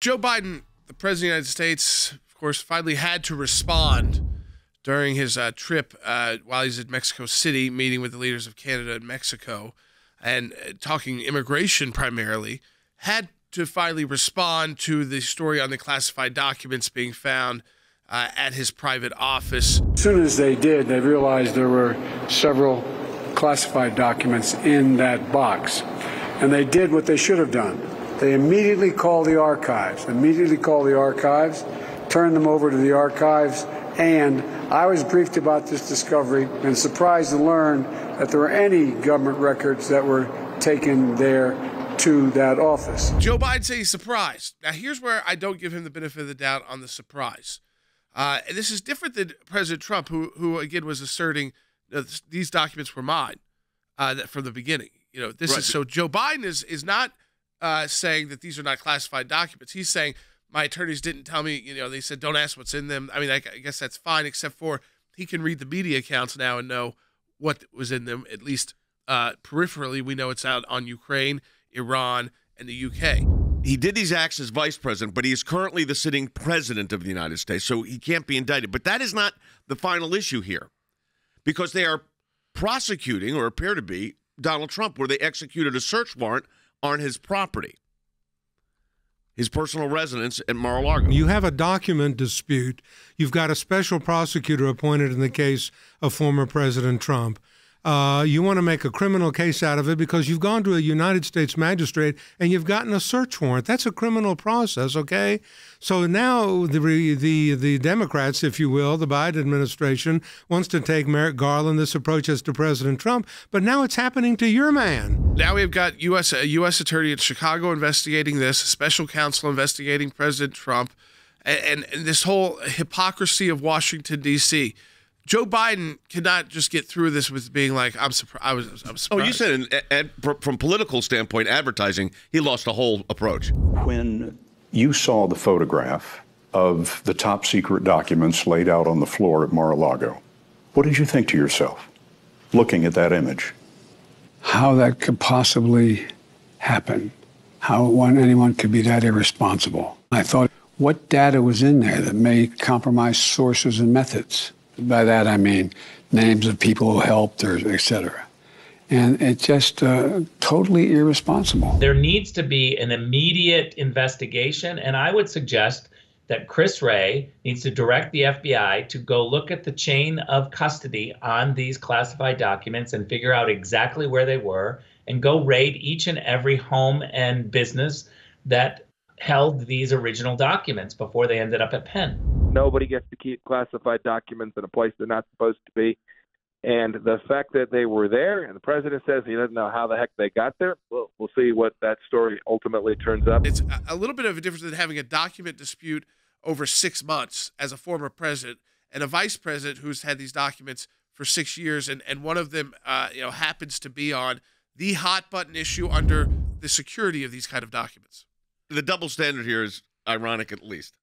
Joe Biden, the President of the United States, of course, finally had to respond during his trip while he's in Mexico City, meeting with the leaders of Canada and Mexico and talking immigration primarily, had to finally respond to the story on the classified documents being found at his private office. As soon as they did, they realized there were several classified documents in that box. And they did what they should have done. They immediately called the archives, turned them over to the archives, and I was briefed about this discovery and surprised to learn that there were any government records that were taken there to that office. Joe Biden said he's surprised. Now, here's where I don't give him the benefit of the doubt on the surprise. And this is different than President Trump, who again was asserting that these documents were mine from the beginning. You know, this right. is so Joe Biden is not saying that these are not classified documents. He's saying my attorneys didn't tell me. You know, they said don't ask what's in them. I mean, I guess that's fine, except for he can read the media accounts now and know what was in them. At least peripherally, we know it's out on Ukraine, Iran, and the UK. He did these acts as vice president, but he is currently the sitting president of the United States, so he can't be indicted. But that is not the final issue here, because they are prosecuting, or appear to be, Donald Trump, where they executed a search warrant on his property, his personal residence at Mar-a-Lago. You have a document dispute. You've got a special prosecutor appointed in the case of former President Trump. You want to make a criminal case out of it because you've gone to a United States magistrate and you've gotten a search warrant. That's a criminal process, okay? So now the Democrats, if you will, the Biden administration, wants to take Merrick Garland, this approach as to President Trump, but now it's happening to your man. Now we've got a U.S. attorney in Chicago investigating this, a special counsel investigating President Trump, and this whole hypocrisy of Washington, D.C. Joe Biden cannot just get through this with being like, I'm surprised. Oh, you said from political standpoint, advertising, he lost the whole approach. When you saw the photograph of the top secret documents laid out on the floor at Mar-a-Lago, what did you think to yourself, looking at that image? How that could possibly happen, how anyone could be that irresponsible. I thought, what data was in there that may compromise sources and methods? By that, I mean names of people who helped, or et cetera. And it's just totally irresponsible. There needs to be an immediate investigation, and I would suggest that Chris Wray needs to direct the FBI to go look at the chain of custody on these classified documents and figure out exactly where they were, and go raid each and every home and business that held these original documents before they ended up at Penn. Nobody gets to keep classified documents in a place they're not supposed to be. And the fact that they were there, and the president says he doesn't know how the heck they got there, we'll see what that story ultimately turns up. It's a little bit of a difference than having a document dispute over 6 months as a former president and a vice president who's had these documents for 6 years, and one of them happens to be on the hot button issue under the security of these kind of documents. The double standard here is ironic, at least.